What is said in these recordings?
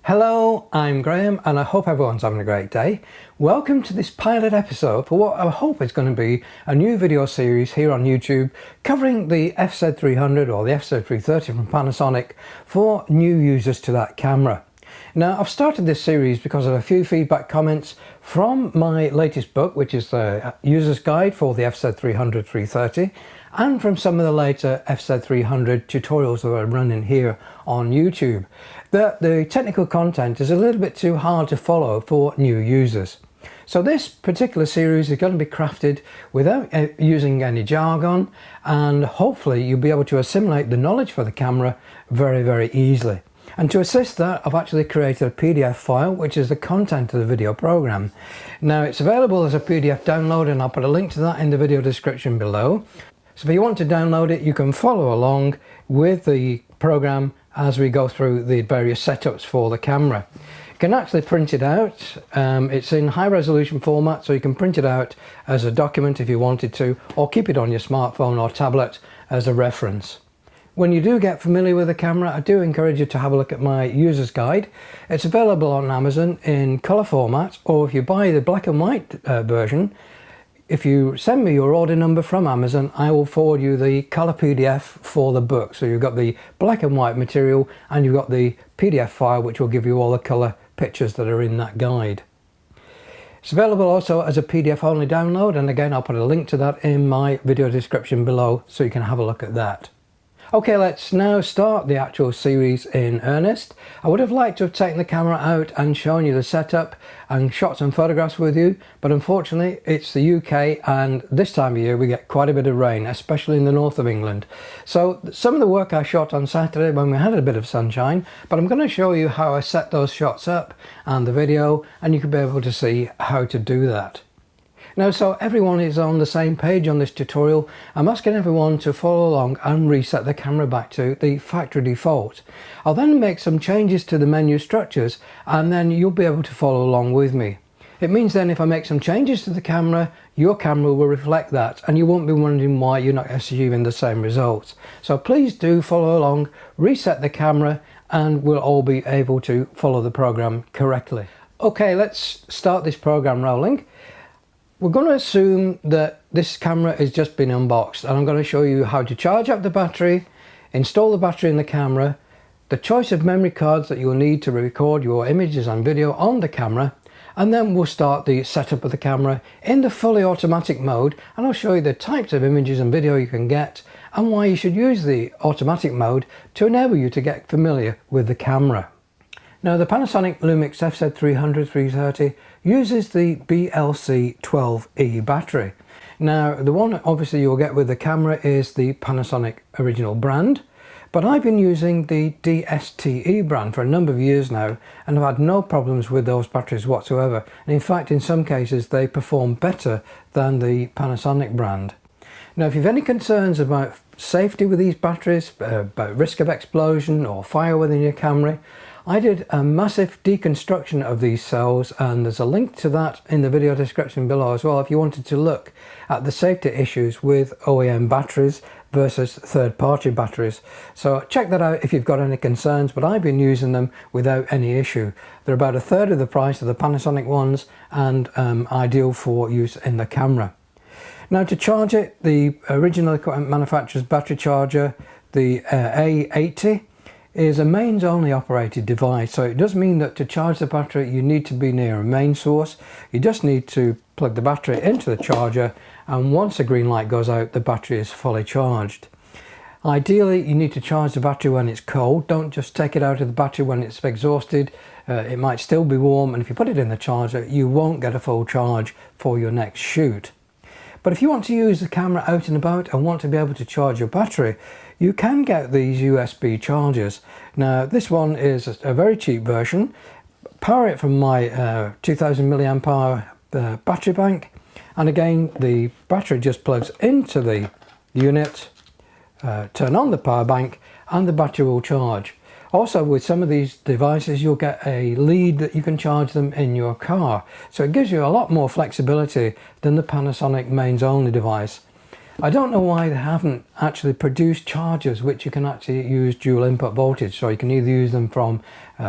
Hello, I'm Graham and I hope everyone's having a great day. Welcome to this pilot episode for what I hope is going to be a new video series here on YouTube covering the FZ300 or the FZ330 from Panasonic for new users to that camera. Now, I've started this series because of a few feedback comments from my latest book, which is the user's guide for the FZ300 330, and from some of the later FZ300 tutorials that are running here on YouTube, that the technical content is a little bit too hard to follow for new users. So this particular series is going to be crafted without using any jargon, and hopefully you'll be able to assimilate the knowledge for the camera very easily. And to assist that, I've actually created a PDF file, which is the content of the video program. Now, it's available as a PDF download, and I'll put a link to that in the video description below. So if you want to download it, you can follow along with the program as we go through the various setups for the camera. You can actually print it out. It's in high resolution format, so you can print it out as a document if you wanted to, or keep it on your smartphone or tablet as a reference. When you do get familiar with the camera, I do encourage you to have a look at my user's guide. It's available on Amazon in colour format, or if you buy the black and white version, if you send me your order number from Amazon, I will forward you the colour PDF for the book. So you've got the black and white material and you've got the PDF file, which will give you all the colour pictures that are in that guide. It's available also as a PDF only download, and again I'll put a link to that in my video description below so you can have a look at that. Okay, let's now start the actual series in earnest. I would have liked to have taken the camera out and shown you the setup and shot some photographs with you, but unfortunately it's the UK and this time of year we get quite a bit of rain, especially in the north of England. So some of the work I shot on Saturday when we had a bit of sunshine, but I'm going to show you how I set those shots up and the video, and you can be able to see how to do that. Now, so everyone is on the same page on this tutorial, I'm asking everyone to follow along and reset the camera back to the factory default. I'll then make some changes to the menu structures, and then you'll be able to follow along with me. It means then if I make some changes to the camera, your camera will reflect that, and you won't be wondering why you're not achieving the same results. So please do follow along, reset the camera, and we'll all be able to follow the program correctly. Okay, let's start this program rolling. We're going to assume that this camera has just been unboxed, and I'm going to show you how to charge up the battery, install the battery in the camera, the choice of memory cards that you'll need to record your images and video on the camera, and then we'll start the setup of the camera in the fully automatic mode, and I'll show you the types of images and video you can get and why you should use the automatic mode to enable you to get familiar with the camera. Now, the Panasonic Lumix FZ300 330 uses the BLC12E battery. Now, the one obviously you'll get with the camera is the Panasonic original brand, but I've been using the DSTE brand for a number of years now, and I've had no problems with those batteries whatsoever. And in fact, in some cases, they perform better than the Panasonic brand. Now, if you've any concerns about safety with these batteries, about risk of explosion or fire within your camera, I did a massive deconstruction of these cells, and there's a link to that in the video description below as well if you wanted to look at the safety issues with OEM batteries versus third-party batteries. So check that out if you've got any concerns, but I've been using them without any issue. They're about a third of the price of the Panasonic ones, and ideal for use in the camera. Now, to charge it, the original equipment manufacturer's battery charger, the A80, is a mains only operated device, so it does mean that to charge the battery you need to be near a main source. You just need to plug the battery into the charger, and once the green light goes out, the battery is fully charged. Ideally, you need to charge the battery when it's cold. Don't just take it out of the battery when it's exhausted. It might still be warm, and if you put it in the charger you won't get a full charge for your next shoot. But if you want to use the camera out and about and want to be able to charge your battery, you can get these USB chargers. Now, this one is a very cheap version. Power it from my 2000 milliamp hour battery bank, and again the battery just plugs into the unit, turn on the power bank, and the battery will charge. Also, with some of these devices you'll get a lead that you can charge them in your car, so it gives you a lot more flexibility than the Panasonic mains only device. I don't know why they haven't actually produced chargers which you can actually use dual input voltage, so you can either use them from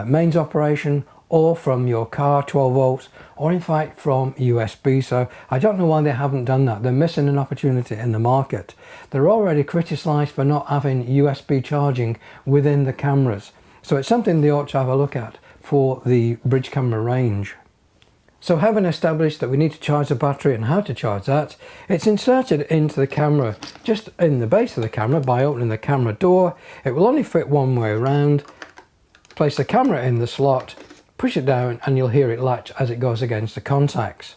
mains operation or from your car 12 volts, or in fact from USB. So I don't know why they haven't done that. They're missing an opportunity in the market. They're already criticized for not having USB charging within the cameras, so it's something they ought to have a look at for the bridge camera range. So having established that we need to charge the battery and how to charge that, it's inserted into the camera just in the base of the camera by opening the camera door. It will only fit one way around. Place the camera in the slot, push it down, and you'll hear it latch as it goes against the contacts.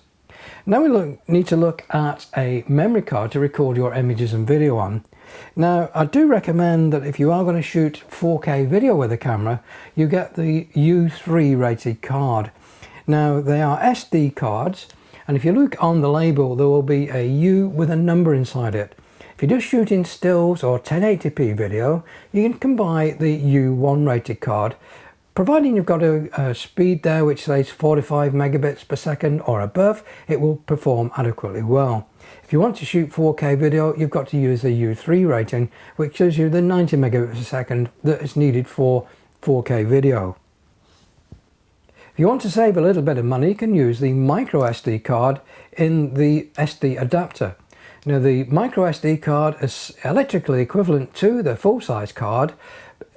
Now we need to look at a memory card to record your images and video on. Now I do recommend that if you are going to shoot 4K video with a camera, you get the U3 rated card. Now they are SD cards, and if you look on the label there will be a U with a number inside it. If you're just shooting stills or 1080p video, you can buy the U1 rated card, providing you've got a speed there which says 45 megabits per second or above. It will perform adequately well. If you want to shoot 4K video, you've got to use the U3 rating, which gives you the 90 megabits per second that is needed for 4K video. If you want to save a little bit of money, you can use the micro SD card in the SD adapter. Now the micro SD card is electrically equivalent to the full-size card,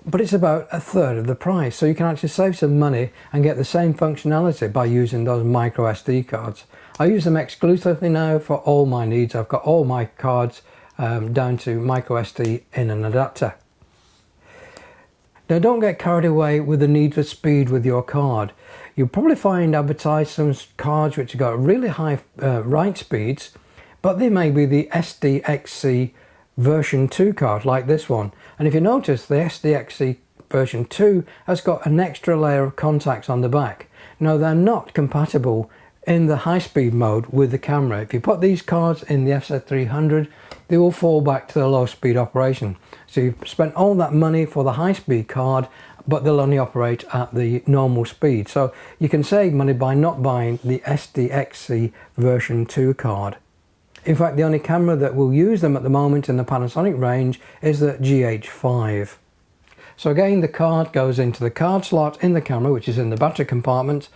but it's about a third of the price, so you can actually save some money and get the same functionality by using those micro SD cards. I use them exclusively now for all my needs. I've got all my cards down to micro SD in an adapter. Now don't get carried away with the need for speed with your card. You'll probably find advertised some cards which have got really high write speeds, but they may be the SDXC version 2 card like this one. And if you notice, the SDXC version 2 has got an extra layer of contacts on the back. Now they're not compatible in the high speed mode with the camera. If you put these cards in the FZ300, they will fall back to the low speed operation. So you've spent all that money for the high speed card, but they'll only operate at the normal speed. So you can save money by not buying the SDXC version 2 card. In fact, the only camera that will use them at the moment in the Panasonic range is the GH5. So again, the card goes into the card slot in the camera, which is in the battery compartment.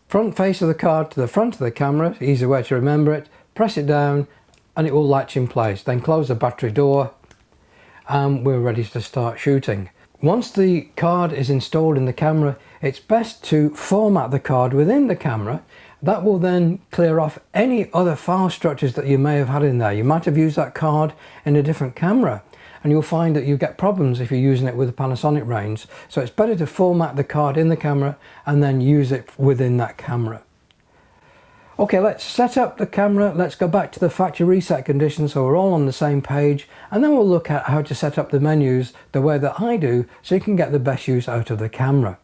Front face of the card to the front of the camera, easy way to remember it. Press it down and it will latch in place. Then close the battery door and we're ready to start shooting. Once the card is installed in the camera, it's best to format the card within the camera. That will then clear off any other file structures that you may have had in there. You might have used that card in a different camera, and you'll find that you get problems if you're using it with the Panasonic range. So it's better to format the card in the camera and then use it within that camera. Okay, let's set up the camera. Let's go back to the factory reset conditions so we're all on the same page, and then we'll look at how to set up the menus the way that I do so you can get the best use out of the camera.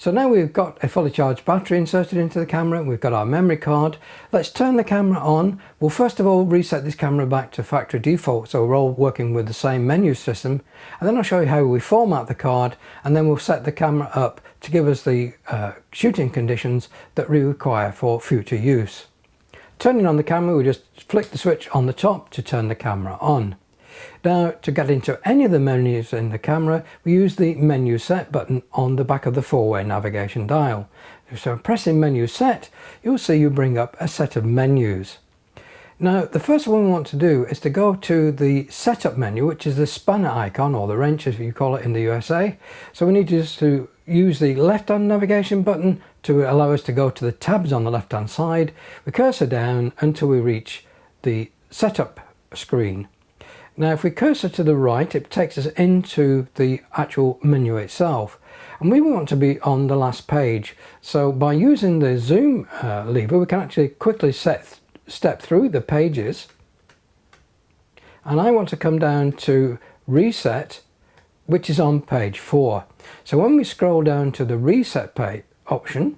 So now we've got a fully charged battery inserted into the camera, we've got our memory card. Let's turn the camera on. We'll first of all reset this camera back to factory default so we're all working with the same menu system, and then I'll show you how we format the card, and then we'll set the camera up to give us the shooting conditions that we require for future use. Turning on the camera, we just flick the switch on the top to turn the camera on. Now to get into any of the menus in the camera, we use the menu set button on the back of the 4-way navigation dial. So pressing menu set, you'll see you bring up a set of menus. Now the first one we want to do is to go to the setup menu, which is the spanner icon, or the wrench as you call it in the USA. So we need just to use the left hand navigation button to allow us to go to the tabs on the left hand side. We cursor down until we reach the setup screen. Now if we cursor to the right, it takes us into the actual menu itself, and we want to be on the last page. So by using the zoom lever, we can actually quickly step through the pages, and I want to come down to reset, which is on page 4. So when we scroll down to the reset page option,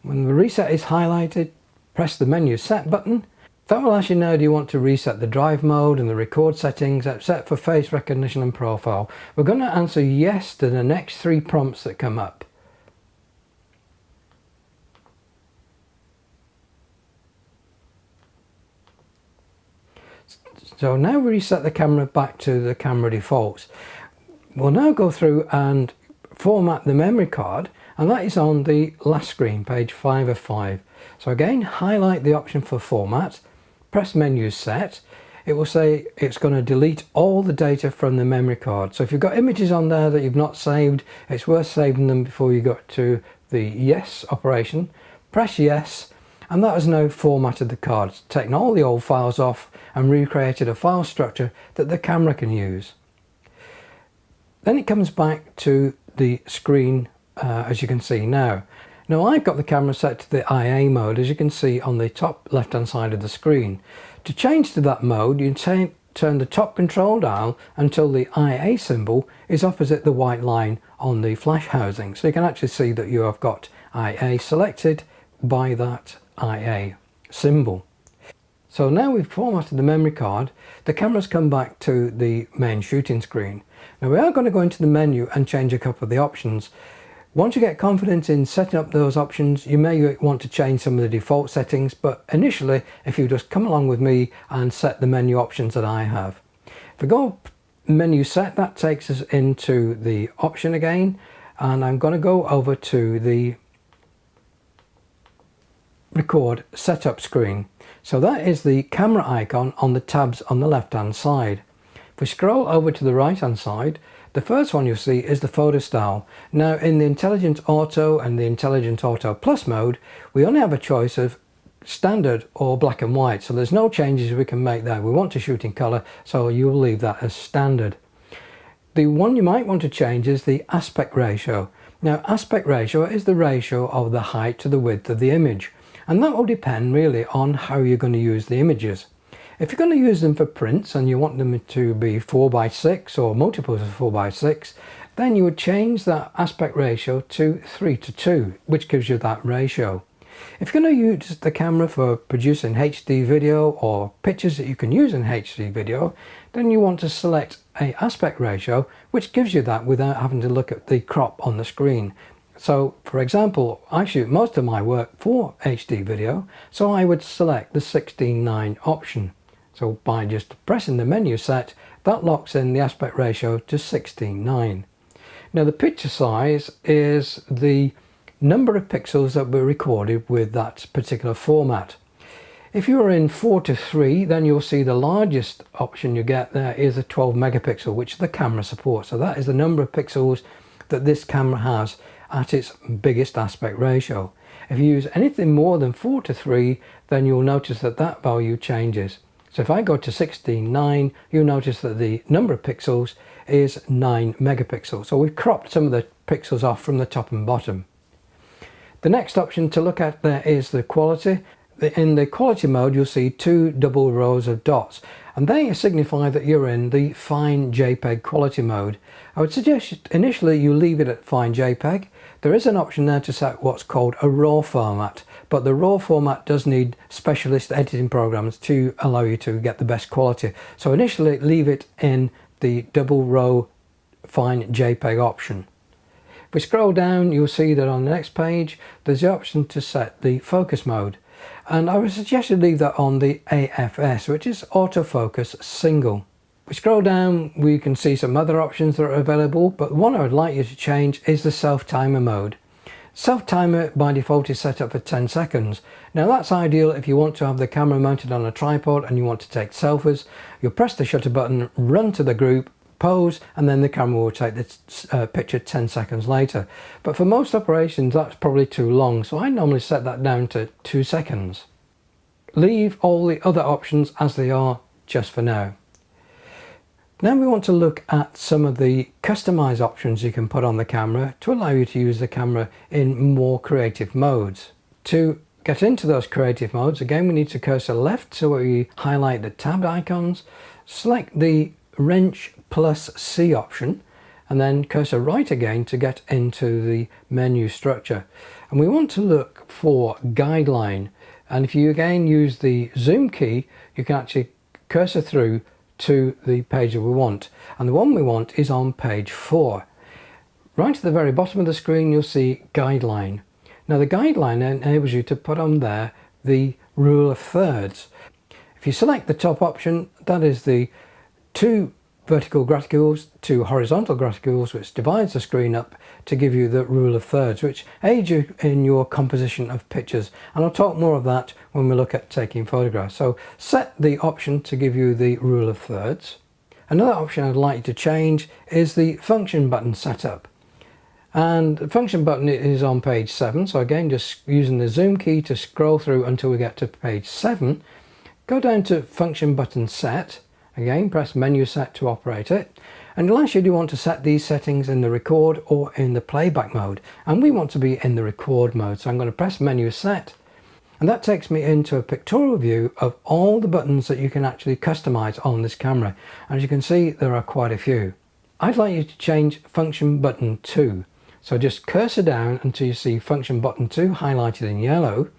when the reset is highlighted, press the menu set button. That will ask you now, do you want to reset the drive mode and the record settings except for face recognition and profile. We're going to answer yes to the next 3 prompts that come up. So now we reset the camera back to the camera defaults. We'll now go through and format the memory card, and that is on the last screen, page 5 of 5. So again, highlight the option for format, press menu set. It will say it's going to delete all the data from the memory card. So if you've got images on there that you've not saved, it's worth saving them before you go to the yes operation. Press yes, and that has now formatted the card. It's taken all the old files off and recreated a file structure that the camera can use. Then it comes back to the screen as you can see now. Now I've got the camera set to the IA mode, as you can see on the top left hand side of the screen. To change to that mode, you turn the top control dial until the IA symbol is opposite the white line on the flash housing. So you can actually see that you have got IA selected by that IA symbol. So now we've formatted the memory card, the camera's come back to the main shooting screen. Now we are going to go into the menu and change a couple of the options. Once you get confident in setting up those options, you may want to change some of the default settings, but initially, if you just come along with me and set the menu options that I have. If we go menu set, that takes us into the option again, and I'm going to go over to the record setup screen. So that is the camera icon on the tabs on the left hand side. If we scroll over to the right hand side, the first one you'll see is the photo style. Now in the Intelligent Auto and the Intelligent Auto Plus mode, we only have a choice of standard or black and white, so there's no changes we can make there. We want to shoot in colour, so you'll leave that as standard. The one you might want to change is the aspect ratio. Now aspect ratio is the ratio of the height to the width of the image, and that will depend really on how you're going to use the images. If you're going to use them for prints and you want them to be 4:6 or multiples of 4:6, then you would change that aspect ratio to 3:2, which gives you that ratio. If you're going to use the camera for producing HD video or pictures that you can use in HD video, then you want to select a aspect ratio which gives you that without having to look at the crop on the screen. So for example, I shoot most of my work for HD video, so I would select the 16:9 option. So by just pressing the menu set, that locks in the aspect ratio to 16:9. Now the picture size is the number of pixels that were recorded with that particular format. If you're in 4:3, then you'll see the largest option you get there is a 12 megapixel, which the camera supports. So that is the number of pixels that this camera has at its biggest aspect ratio. If you use anything more than 4:3, then you'll notice that that value changes. So if I go to 16:9, you'll notice that the number of pixels is 9 megapixels. So we've cropped some of the pixels off from the top and bottom. The next option to look at there is the quality. In the quality mode, you'll see two double rows of dots, and they signify that you're in the fine JPEG quality mode. I would suggest initially you leave it at fine JPEG. There is an option there to set what's called a RAW format, but the RAW format does need specialist editing programs to allow you to get the best quality. So initially leave it in the double row fine JPEG option. If we scroll down, you'll see that on the next page there's the option to set the focus mode, and I would suggest you leave that on the AFS, which is autofocus single. If we scroll down, we can see some other options that are available, but the one I would like you to change is the self timer mode. Self timer by default is set up for 10 seconds. Now that's ideal if you want to have the camera mounted on a tripod and you want to take selfies. You'll press the shutter button, run to the group, pose, and then the camera will take the picture 10 seconds later. But for most operations that's probably too long, so I normally set that down to 2 seconds. Leave all the other options as they are just for now. Now we want to look at some of the customize options you can put on the camera to allow you to use the camera in more creative modes. To get into those creative modes, again we need to cursor left so we highlight the tabbed icons, select the wrench plus C option, and then cursor right again to get into the menu structure. And we want to look for guideline, and if you again use the zoom key, you can actually cursor through to the page that we want, and the one we want is on page 4. Right at the very bottom of the screen you'll see guideline. Now the guideline enables you to put on there the rule of thirds. If If you select the top option, that is the 2 vertical graticules, 2 horizontal graticules, which divides the screen up to give you the rule of thirds, which aids you in your composition of pictures. And I'll talk more of that when we look at taking photographs. So set the option to give you the rule of thirds. Another option I'd like you to change is the function button setup. And the function button is on page 7. So again, just using the zoom key to scroll through until we get to page 7. Go down to function button set. Again, press menu set to operate it. And last, you do want to set these settings in the record or in the playback mode. And we want to be in the record mode. So I'm going to press menu set. And that takes me into a pictorial view of all the buttons that you can actually customize on this camera. As you can see, there are quite a few. I'd like you to change function button 2. So just cursor down until you see function button 2 highlighted in yellow.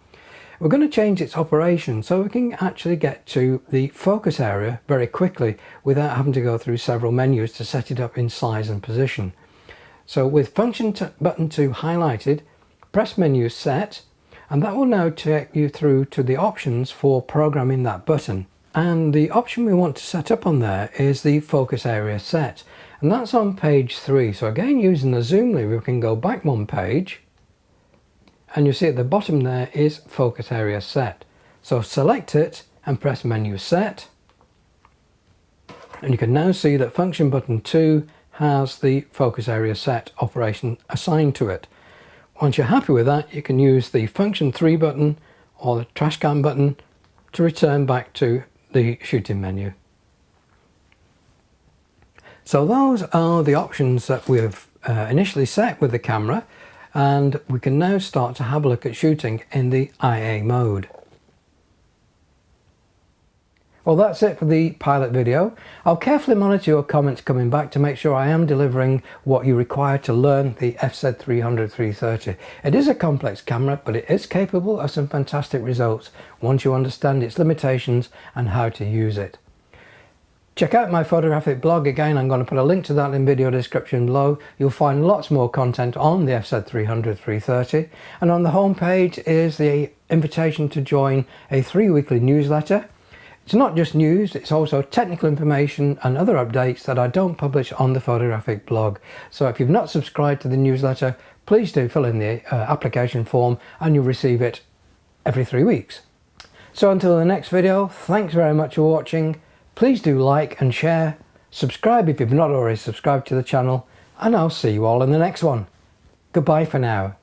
We're going to change its operation so we can actually get to the focus area very quickly without having to go through several menus to set it up in size and position. So with function button 2 highlighted, press menu set, and that will now take you through to the options for programming that button. And the option we want to set up on there is the focus area set, and that's on page 3. So again, using the zoom lever, we can go back 1 page, and you see at the bottom there is focus area set. So select it and press menu set, and you can now see that function button 2 has the focus area set operation assigned to it. Once you're happy with that, you can use the function 3 button or the trash can button to return back to the shooting menu. So those are the options that we've initially set with the camera, and we can now start to have a look at shooting in the IA mode. Well, that's it for the pilot video. I'll carefully monitor your comments coming back to make sure I am delivering what you require to learn the FZ300-330. It is a complex camera, but it is capable of some fantastic results once you understand its limitations and how to use it. Check out my photographic blog. Again, I'm going to put a link to that in video description below. You'll find lots more content on the FZ300-330, and on the home page is the invitation to join a 3 weekly newsletter. It's not just news, it's also technical information and other updates that I don't publish on the photographic blog. So if you've not subscribed to the newsletter, please do fill in the application form and you'll receive it every 3 weeks. So until the next video, thanks very much for watching. Please do like and share, subscribe if you've not already subscribed to the channel, and I'll see you all in the next one. Goodbye for now.